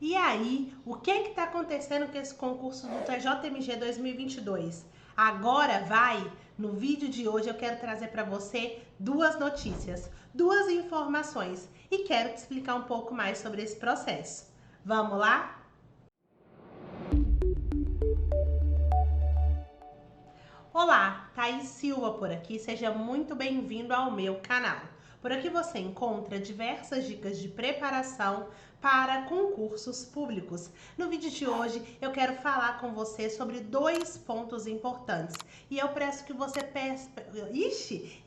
E aí, o que está acontecendo com esse concurso do TJMG 2022? Agora vai, no vídeo de hoje eu quero trazer para você duas notícias, duas informações e quero te explicar um pouco mais sobre esse processo. Vamos lá? Olá, Thaís Silva por aqui, seja muito bem-vindo ao meu canal. Por aqui você encontra diversas dicas de preparação para concursos públicos. No vídeo de hoje eu quero falar com você sobre dois pontos importantes e eu peço que você preste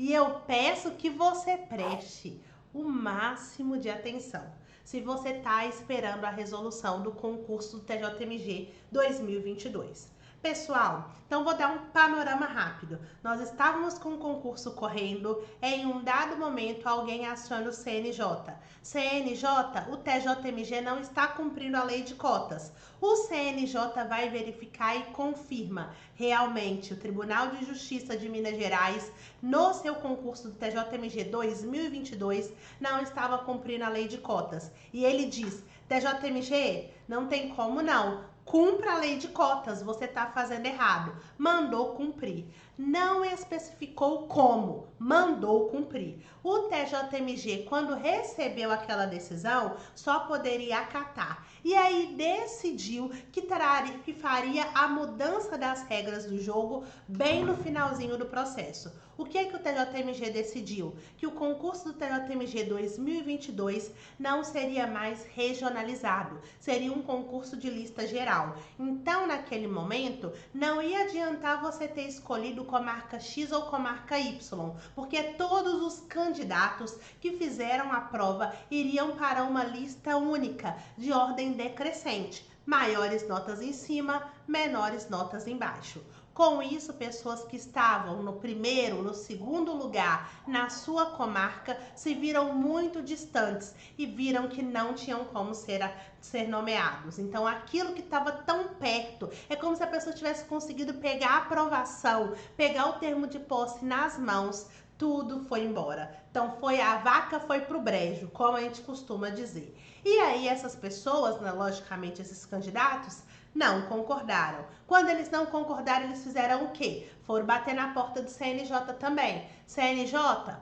o máximo de atenção. Se você está esperando a resolução do concurso do TJMG 2022. Pessoal, então vou dar um panorama rápido. Nós estávamos com o concurso correndo, em um dado momento alguém aciona o CNJ. CNJ, o TJMG não está cumprindo a lei de cotas. O CNJ vai verificar e confirma realmente o Tribunal de Justiça de Minas Gerais, no seu concurso do TJMG 2022, não estava cumprindo a lei de cotas. E ele diz, TJMG, não tem como não. Cumpra a lei de cotas, você está fazendo errado. Mandou cumprir. Não especificou como, mandou cumprir. O TJMG, quando recebeu aquela decisão, só poderia acatar. E aí decidiu que faria a mudança das regras do jogo bem no finalzinho do processo. O que o TJMG decidiu? Que o concurso do TJMG 2022 não seria mais regionalizado, seria um concurso de lista geral. Então, naquele momento, não ia adiantar você ter escolhido comarca X ou comarca Y, porque todos os candidatos que fizeram a prova iriam para uma lista única, de ordem decrescente. Maiores notas em cima, menores notas embaixo. Com isso, pessoas que estavam no primeiro, no segundo lugar na sua comarca se viram muito distantes e viram que não tinham como ser nomeados. Então, aquilo que estava tão perto, é como se a pessoa tivesse conseguido pegar a aprovação, pegar o termo de posse nas mãos, tudo foi embora. Então, a vaca foi pro brejo, como a gente costuma dizer. E aí, essas pessoas, né, logicamente, esses candidatos, não concordaram. Quando eles não concordaram, eles fizeram o quê? Foram bater na porta do CNJ também. CNJ,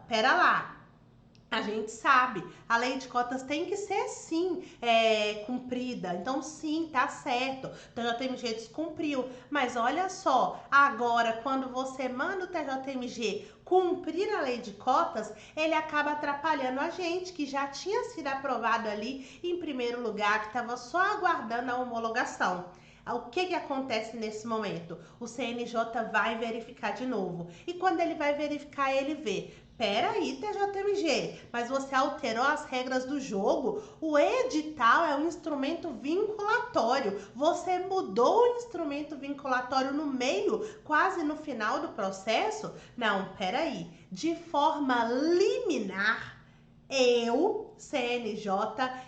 pera lá. A gente sabe, a lei de cotas tem que ser sim cumprida, então sim, tá certo, o TJMG descumpriu, mas olha só, agora quando você manda o TJMG cumprir a lei de cotas, ele acaba atrapalhando a gente, que já tinha sido aprovado ali em primeiro lugar, que estava só aguardando a homologação. O que acontece nesse momento? O CNJ vai verificar de novo. E quando ele vai verificar, ele vê: peraí, TJMG, mas você alterou as regras do jogo? O edital é um instrumento vinculatório. Você mudou o instrumento vinculatório no meio, quase no final do processo? Não, peraí. De forma liminar, eu, CNJ,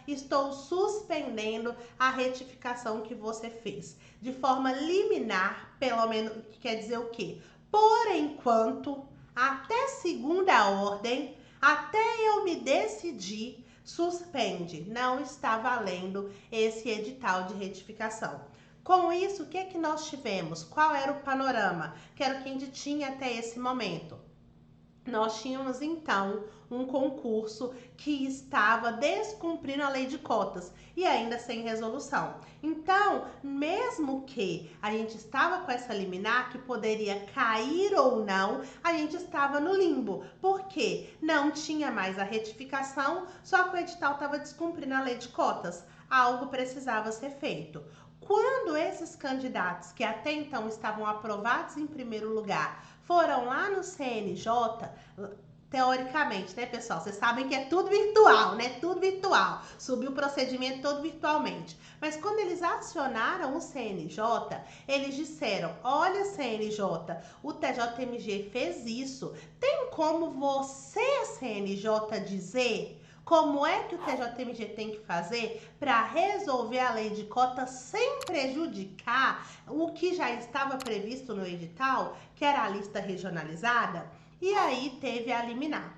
estou suspendendo a retificação que você fez. De forma liminar, pelo menos, quer dizer o quê? Por enquanto, até segunda ordem, até eu me decidir, suspende. Não está valendo esse edital de retificação. Com isso, o que nós tivemos? Qual era o panorama? Que era o que a gente tinha até esse momento. Nós tínhamos então um concurso que estava descumprindo a lei de cotas e ainda sem resolução. Então, mesmo que a gente estava com essa liminar que poderia cair ou não, a gente estava no limbo, porque não tinha mais a retificação, só que o edital estava descumprindo a lei de cotas. Algo precisava ser feito. Quando esses candidatos que até então estavam aprovados em primeiro lugar foram lá no CNJ, teoricamente, né, pessoal? Vocês sabem que é tudo virtual, né? Tudo virtual. Subiu o procedimento todo virtualmente. Mas quando eles acionaram o CNJ, eles disseram: olha, CNJ, o TJMG fez isso. Tem como você, CNJ, dizer como é que o TJMG tem que fazer para resolver a lei de cotas sem prejudicar o que já estava previsto no edital, que era a lista regionalizada? E aí teve a liminar.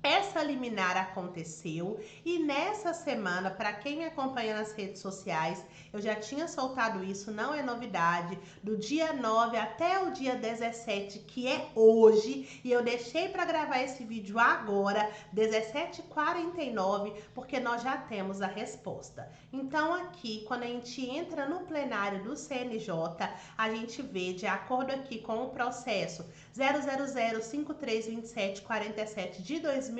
Essa liminar aconteceu e nessa semana, para quem me acompanha nas redes sociais, eu já tinha soltado isso, não é novidade, do dia 9 até o dia 17, que é hoje, e eu deixei para gravar esse vídeo agora, 17h49, porque nós já temos a resposta. Então aqui, quando a gente entra no plenário do CNJ, a gente vê, de acordo aqui com o processo 000532747 de 2023,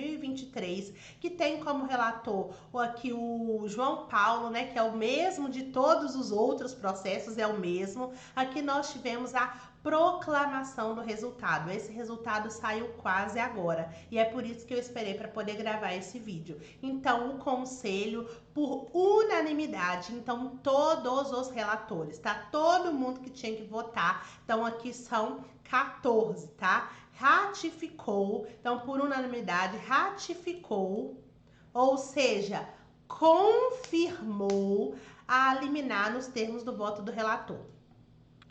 que tem como relator aqui o João Paulo, né, que é o mesmo de todos os outros processos, é o mesmo. Aqui nós tivemos a proclamação do resultado. Esse resultado saiu quase agora e é por isso que eu esperei para poder gravar esse vídeo. Então, o conselho, por unanimidade, então todos os relatores, tá? Todo mundo que tinha que votar, então aqui são 14, tá? Ratificou, então por unanimidade, ratificou, ou seja, confirmou a liminar nos termos do voto do relator.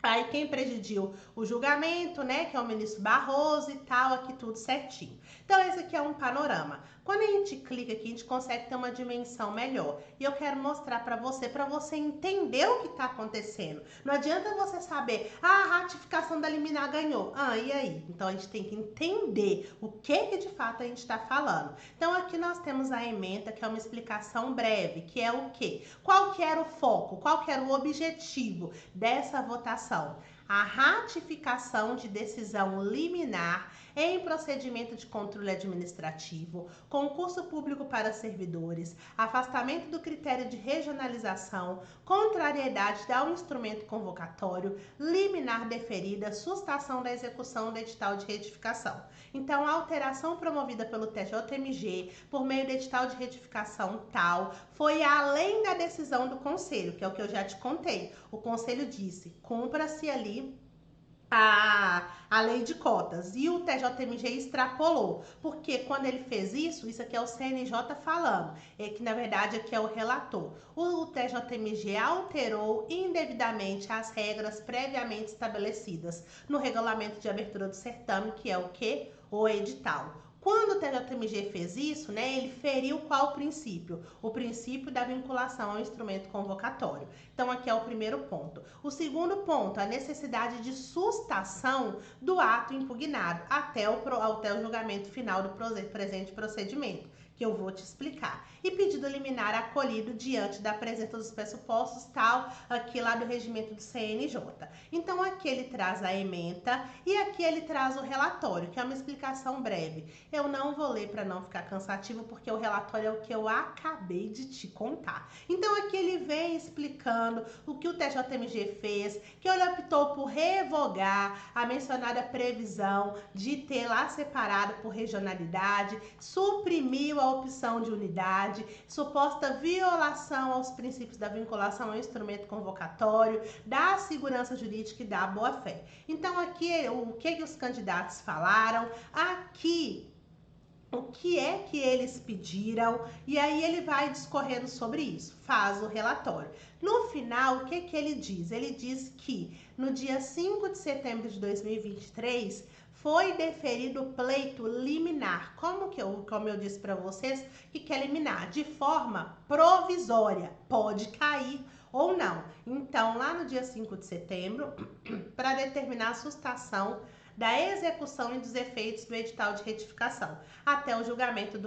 Aí quem presidiu o julgamento, né, que é o ministro Barroso e tal, aqui tudo certinho. Então esse aqui é um panorama. Quando a gente clica aqui, a gente consegue ter uma dimensão melhor. E eu quero mostrar para você entender o que está acontecendo. Não adianta você saber, a ratificação da liminar ganhou. E aí? Então a gente tem que entender o que de fato a gente está falando. Então aqui nós temos a ementa, que é uma explicação breve, que é o quê? Qual que era o foco? Qual que era o objetivo dessa votação? A ratificação de decisão liminar em procedimento de controle administrativo, concurso público para servidores, afastamento do critério de regionalização, contrariedade ao instrumento convocatório, liminar deferida, sustação da execução do edital de retificação. Então, a alteração promovida pelo TJMG por meio do edital de retificação tal foi além da decisão do Conselho, que é o que eu já te contei. O Conselho disse, cumpra-se ali a lei de cotas, e o TJMG extrapolou, porque quando ele fez isso aqui é o CNJ falando, é que na verdade aqui é o relator. O TJMG alterou indevidamente as regras previamente estabelecidas no regulamento de abertura do certame, que é o que? O edital. Quando o TJMG fez isso, né, ele feriu qual princípio? O princípio da vinculação ao instrumento convocatório. Então, aqui é o primeiro ponto. O segundo ponto, a necessidade de sustação do ato impugnado até o julgamento final do presente procedimento, que eu vou te explicar. E pedido liminar acolhido diante da presença dos pressupostos tal, aqui lá do regimento do CNJ. Então aqui ele traz a ementa e aqui ele traz o relatório, que é uma explicação breve. Eu não vou ler para não ficar cansativo, porque o relatório é o que eu acabei de te contar. Então aqui ele vem explicando o que o TJMG fez, que ele optou por revogar a mencionada previsão de ter lá separado por regionalidade, suprimiu a opção de unidade, suposta violação aos princípios da vinculação ao instrumento convocatório, da segurança jurídica e da boa-fé. Então aqui o que os candidatos falaram, aqui o que é que eles pediram, e aí ele vai discorrendo sobre isso, faz o relatório. No final, o que ele diz? Ele diz que no dia 5 de setembro de 2023, foi deferido o pleito liminar. Como eu disse para vocês, que quer liminar? De forma provisória, pode cair ou não. Então, lá no dia 5 de setembro, para determinar a sustação da execução e dos efeitos do edital de retificação, até o julgamento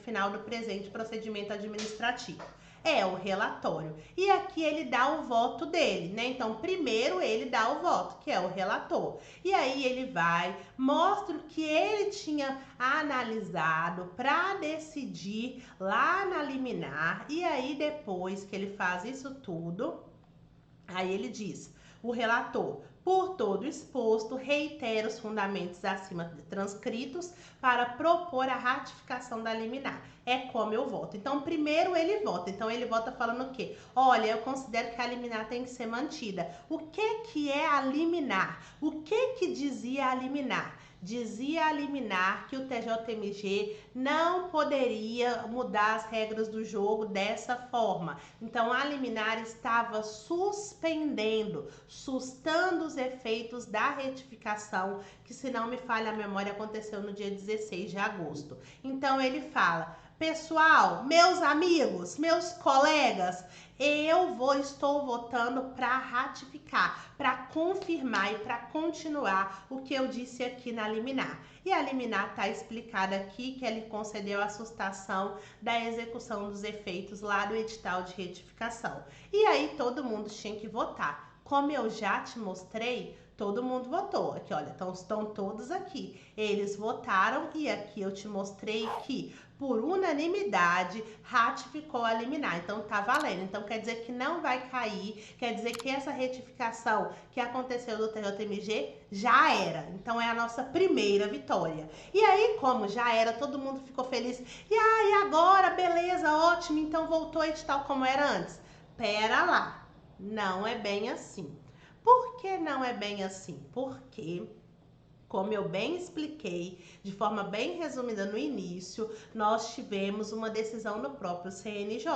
final do presente procedimento administrativo. É o relatório. E aqui ele dá o voto dele, né? Então, primeiro ele dá o voto, que é o relator. E aí ele vai, mostra o que ele tinha analisado para decidir lá na liminar. E aí, depois que ele faz isso tudo, aí ele diz, o relator, por todo exposto, reitera os fundamentos acima transcritos para propor a ratificação da liminar. É como eu voto. Então, primeiro ele vota. Então, ele vota falando o quê? Olha, eu considero que a liminar tem que ser mantida. O que é a liminar? O que dizia a liminar? Dizia a liminar que o TJMG não poderia mudar as regras do jogo dessa forma. Então, a liminar estava suspendendo, sustando os efeitos da retificação, que, se não me falha a memória, aconteceu no dia 16 de agosto. Então, ele fala: pessoal, meus amigos, meus colegas, estou votando para ratificar, para confirmar e para continuar o que eu disse aqui na liminar. E a liminar está explicada aqui que ele concedeu a sustação da execução dos efeitos lá do edital de retificação. E aí todo mundo tinha que votar. Como eu já te mostrei, todo mundo votou. Aqui, olha, então estão todos aqui. Eles votaram e aqui eu te mostrei que, por unanimidade, ratificou a liminar. Então tá valendo. Então quer dizer que não vai cair, quer dizer que essa retificação que aconteceu do TJMG já era. Então é a nossa primeira vitória. E aí, como já era, todo mundo ficou feliz. E agora, beleza, ótimo, então voltou a edital como era antes. Pera lá, não é bem assim. Por que não é bem assim? Porque, como eu bem expliquei, de forma bem resumida no início, nós tivemos uma decisão no próprio CNJ,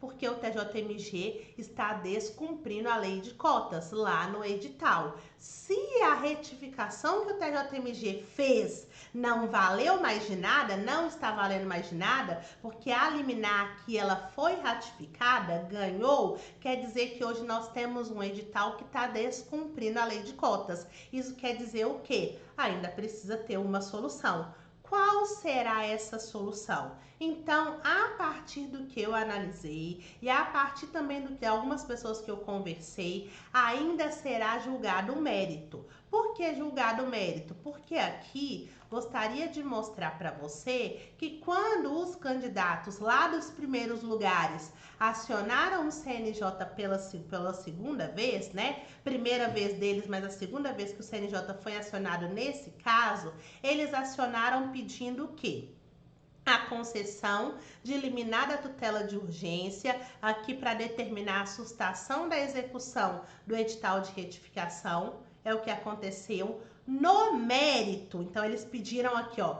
porque o TJMG está descumprindo a lei de cotas lá no edital. Se a retificação que o TJMG fez não valeu mais de nada, não está valendo mais de nada, porque a liminar que ela foi ratificada, ganhou, quer dizer que hoje nós temos um edital que está descumprindo a lei de cotas. Isso quer dizer o quê? Ainda precisa ter uma solução. Qual será essa solução? Então, a partir do que eu analisei e a partir também do que algumas pessoas que eu conversei, ainda será julgado o mérito. Por que julgado o mérito? Porque aqui gostaria de mostrar para você que quando os candidatos lá dos primeiros lugares acionaram o CNJ pela segunda vez, né? Primeira vez deles, mas a segunda vez que o CNJ foi acionado nesse caso, eles acionaram pedindo o quê? A concessão de liminar da tutela de urgência, aqui para determinar a sustação da execução do edital de retificação, é o que aconteceu no mérito. Então, eles pediram aqui, ó,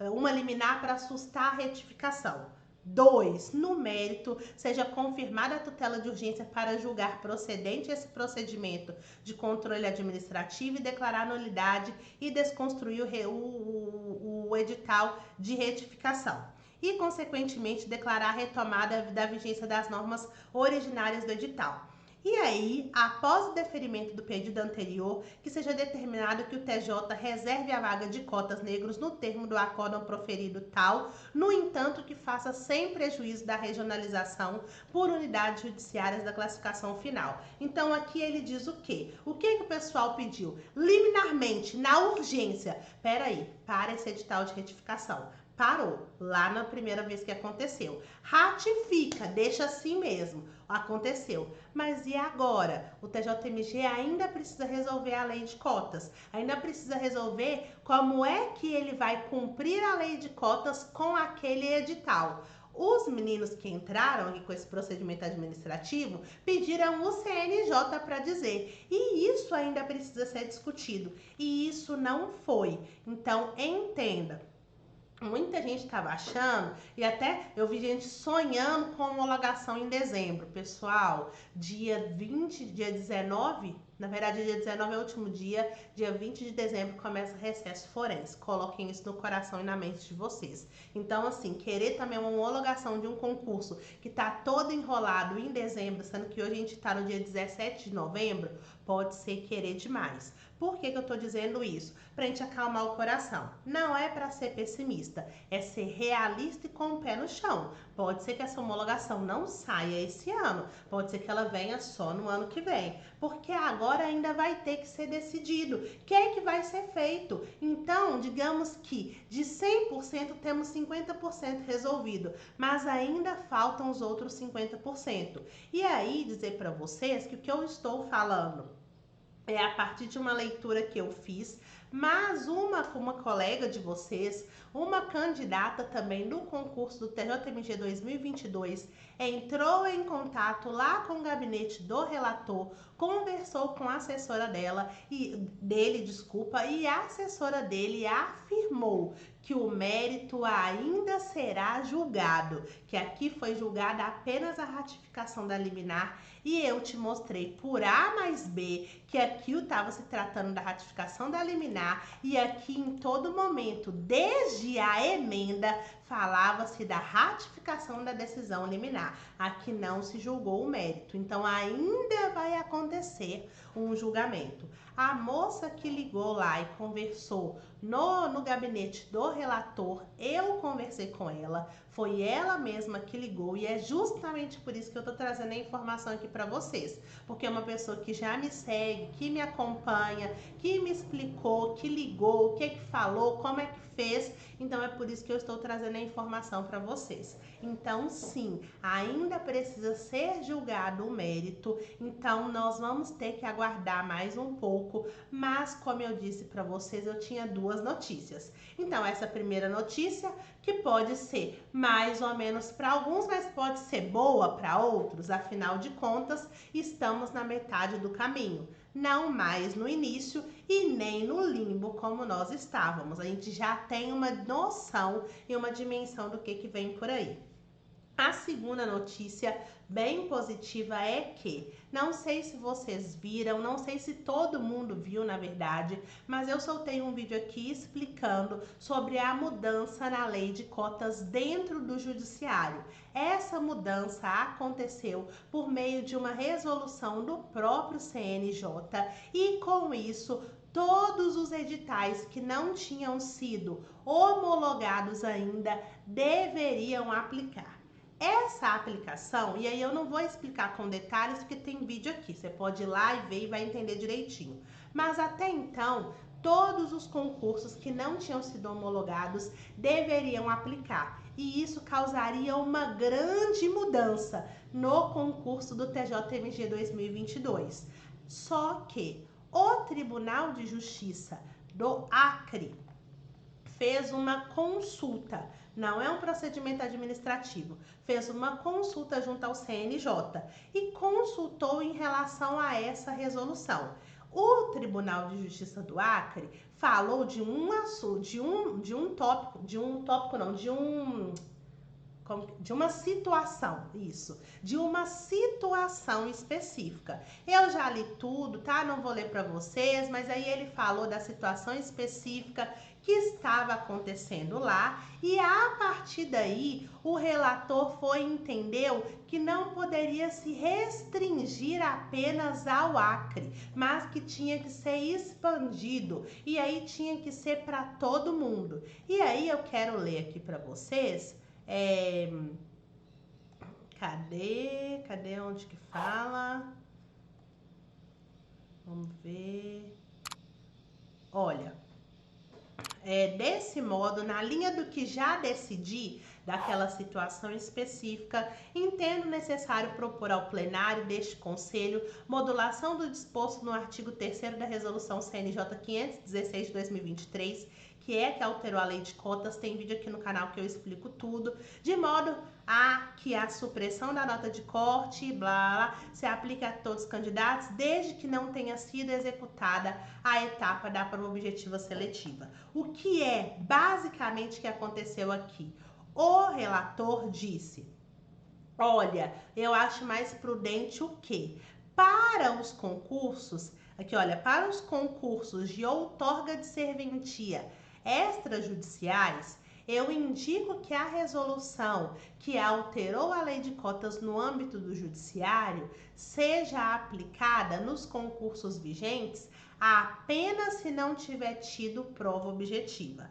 uma liminar para sustar a retificação. 2. No mérito, seja confirmada a tutela de urgência para julgar procedente esse procedimento de controle administrativo e declarar nulidade e desconstruir o edital de retificação. E, consequentemente, declarar a retomada da vigência das normas originárias do edital. E aí, após o deferimento do pedido anterior, que seja determinado que o TJ reserve a vaga de cotas negros no termo do acórdão proferido tal, no entanto, que faça sem prejuízo da regionalização por unidades judiciárias da classificação final. Então, aqui ele diz o quê? O que o pessoal pediu? Liminarmente, na urgência. Peraí, para esse edital de retificação. Parou, lá na primeira vez que aconteceu. Ratifica, deixa assim mesmo. Aconteceu. Mas e agora? O TJMG ainda precisa resolver a lei de cotas. Ainda precisa resolver como é que ele vai cumprir a lei de cotas com aquele edital. Os meninos que entraram aqui com esse procedimento administrativo pediram o CNJ para dizer. E isso ainda precisa ser discutido. E isso não foi. Então, entenda. Muita gente estava achando, e até eu vi gente sonhando com homologação em dezembro. Pessoal, dia 20, dia 19, na verdade dia 19 é o último dia 20 de dezembro começa o recesso forense. Coloquem isso no coração e na mente de vocês. Então, assim, querer também uma homologação de um concurso que tá todo enrolado em dezembro, sendo que hoje a gente tá no dia 17 de novembro, pode ser querer demais. Por que eu tô dizendo isso? Pra gente acalmar o coração. Não é para ser pessimista, é ser realista e com o pé no chão. Pode ser que essa homologação não saia esse ano, pode ser que ela venha só no ano que vem, porque agora ainda vai ter que ser decidido o que é que vai ser feito. Então, digamos que de 100% temos 50% resolvido, mas ainda faltam os outros 50%. E aí, dizer para vocês que o que eu estou falando é a partir de uma leitura que eu fiz Mas uma colega de vocês, uma candidata também no concurso do TJMG 2022, entrou em contato lá com o gabinete do relator, conversou com a assessora dele, e a assessora dele afirmou que o mérito ainda será julgado, que aqui foi julgada apenas a ratificação da liminar, e eu te mostrei por A mais B que aqui estava se tratando da ratificação da liminar, e aqui em todo momento, desde a emenda, falava-se da ratificação da decisão liminar. Aqui não se julgou o mérito, então ainda vai acontecer um julgamento. A moça que ligou lá e conversou no gabinete do relator, eu conversei com ela, foi ela mesma que ligou, e é justamente por isso que eu tô trazendo a informação aqui para vocês, porque é uma pessoa que já me segue, que me acompanha, que me explicou, que ligou, o que que falou, como é que fez, então é por isso que eu estou trazendo a informação para vocês. Então sim, ainda precisa ser julgado o mérito, então nós vamos ter que aguardar mais um pouco, mas como eu disse para vocês, eu tinha duas notícias. Então essa primeira notícia, que pode ser mais ou menos para alguns, mas pode ser boa para outros, afinal de contas, estamos na metade do caminho, não mais no início e nem no limbo como nós estávamos. A gente já tem uma noção e uma dimensão do que vem por aí. A segunda notícia bem positiva é que, não sei se vocês viram, não sei se todo mundo viu na verdade, mas eu soltei um vídeo aqui explicando sobre a mudança na lei de cotas dentro do judiciário. Essa mudança aconteceu por meio de uma resolução do próprio CNJ, e com isso todos os editais que não tinham sido homologados ainda deveriam aplicar. Essa aplicação, e aí eu não vou explicar com detalhes porque tem vídeo aqui, você pode ir lá e ver e vai entender direitinho. Mas até então, todos os concursos que não tinham sido homologados deveriam aplicar. E isso causaria uma grande mudança no concurso do TJMG 2022. Só que o Tribunal de Justiça do Acre fez uma consulta, não é um procedimento administrativo, fez uma consulta junto ao CNJ e consultou em relação a essa resolução. O Tribunal de Justiça do Acre falou de uma situação, de uma situação específica. Eu já li tudo, tá? Não vou ler para vocês, mas aí ele falou da situação específica que estava acontecendo lá, e a partir daí o relator entendeu que não poderia se restringir apenas ao Acre, mas que tinha que ser expandido, e aí tinha que ser para todo mundo. E aí eu quero ler aqui para vocês. Cadê onde que fala? Vamos ver. Olha, desse modo, na linha do que já decidi daquela situação específica, entendo necessário propor ao plenário deste Conselho modulação do disposto no artigo 3º da Resolução CNJ 516 de 2023, que alterou a lei de cotas. Tem vídeo aqui no canal que eu explico tudo, de modo a que a supressão da nota de corte, blá, blá, se aplique a todos os candidatos, desde que não tenha sido executada a etapa da prova objetiva seletiva. O que é basicamente o que aconteceu aqui? O relator disse: olha, eu acho mais prudente o quê? Para os concursos, aqui olha, para os concursos de outorga de serventia extrajudiciais, eu indico que a resolução que alterou a lei de cotas no âmbito do judiciário seja aplicada nos concursos vigentes apenas se não tiver tido prova objetiva.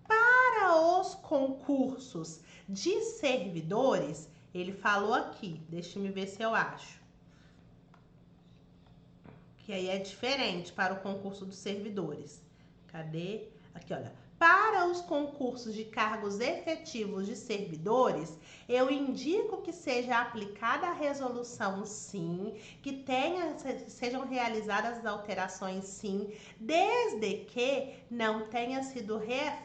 Para os concursos de servidores, ele falou aqui, deixa eu ver se eu acho, que aí é diferente para o concurso dos servidores. Cadê? Aqui, olha. Para os concursos de cargos efetivos de servidores, eu indico que seja aplicada a resolução sim, que sejam realizadas as alterações sim, desde que não tenha sido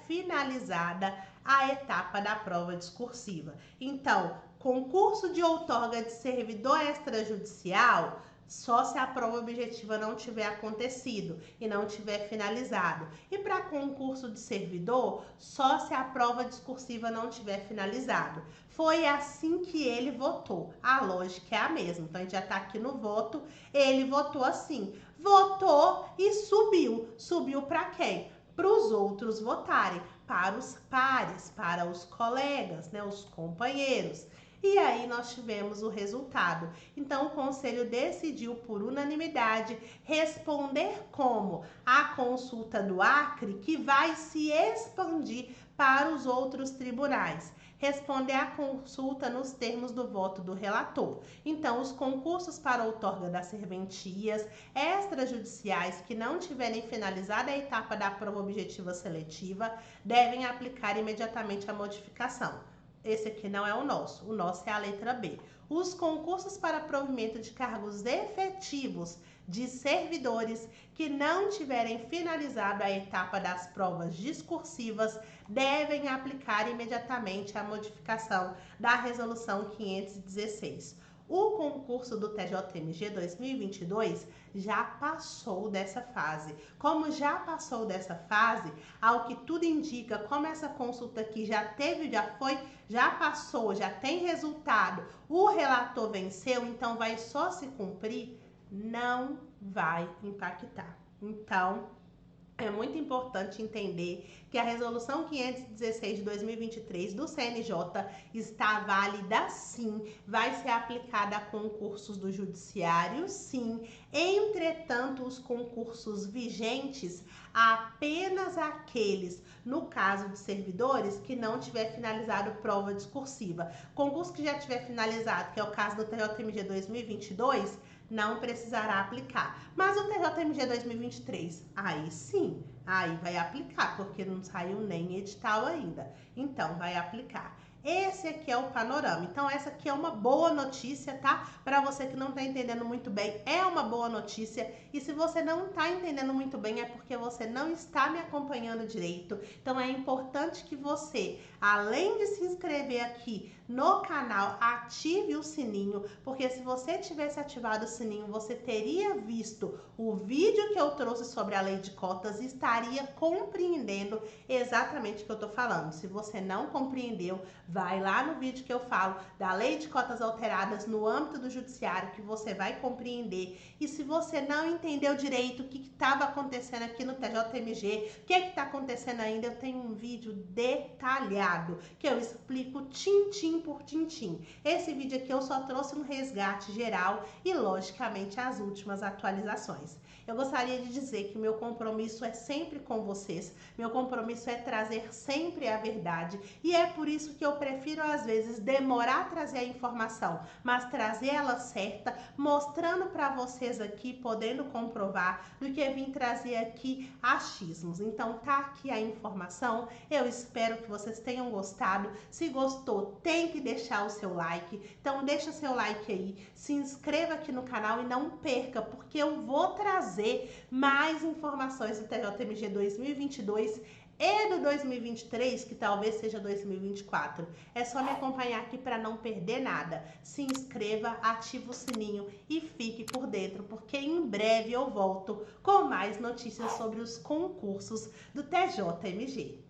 finalizada a etapa da prova discursiva. Então, concurso de outorga de servidor extrajudicial, só se a prova objetiva não tiver acontecido e não tiver finalizado. E para concurso de servidor, só se a prova discursiva não tiver finalizado. Foi assim que ele votou. A lógica é a mesma. Então, a gente já está aqui no voto. Ele votou assim. Votou e subiu. Subiu para quem? Para os outros votarem. Para os pares, para os colegas, né, os companheiros. E aí nós tivemos o resultado. Então o conselho decidiu por unanimidade responder como a consulta do Acre, que vai se expandir para os outros tribunais. Responder à consulta nos termos do voto do relator. Então, os concursos para outorga das serventias extrajudiciais que não tiverem finalizado a etapa da prova objetiva seletiva devem aplicar imediatamente a modificação. Esse aqui não é o nosso é a letra B. Os concursos para provimento de cargos efetivos de servidores que não tiverem finalizado a etapa das provas discursivas devem aplicar imediatamente a modificação da Resolução 516. O concurso do TJMG 2022 já passou dessa fase. Como já passou dessa fase, ao que tudo indica, como essa consulta aqui já passou, já tem resultado, o relator venceu, então vai só se cumprir, não vai impactar. Então, é muito importante entender que a Resolução 516 de 2023 do CNJ está válida sim, vai ser aplicada a concursos do Judiciário sim, entretanto os concursos vigentes apenas aqueles, no caso de servidores, que não tiver finalizado prova discursiva. Concurso que já tiver finalizado, que é o caso do TJMG 2022, não precisará aplicar. Mas o TJMG 2023, aí sim, aí vai aplicar, porque não saiu nem edital ainda. Então, vai aplicar. Esse aqui é o panorama. Então, essa aqui é uma boa notícia, tá? Para você que não tá entendendo muito bem, é uma boa notícia. E se você não tá entendendo muito bem, é porque você não está me acompanhando direito. Então, é importante que você, além de se inscrever aqui no canal, ative o sininho, porque se você tivesse ativado o sininho, você teria visto o vídeo que eu trouxe sobre a lei de cotas e estaria compreendendo exatamente o que eu tô falando. Se você não compreendeu, vai lá no vídeo que eu falo da lei de cotas alteradas no âmbito do judiciário, que você vai compreender. E se você não entendeu direito o que estava acontecendo aqui no TJMG, o que está acontecendo ainda, eu tenho um vídeo detalhado que eu explico tintim por tintim. Esse vídeo aqui eu só trouxe um resgate geral e, logicamente, as últimas atualizações. Eu gostaria de dizer que meu compromisso é sempre com vocês, meu compromisso é trazer sempre a verdade, e é por isso que eu prefiro, às vezes, demorar a trazer a informação, mas trazer ela certa, mostrando para vocês aqui, podendo comprovar, do que vir trazer aqui achismos. Então, tá aqui a informação, eu espero que vocês tenham gostado. Se gostou, tem que deixar o seu like, então deixa seu like aí, se inscreva aqui no canal e não perca, porque eu vou trazer mais informações do TJMG 2022 e do 2023, que talvez seja 2024. É só me acompanhar aqui para não perder nada. Se inscreva, ative o sininho e fique por dentro, porque em breve eu volto com mais notícias sobre os concursos do TJMG.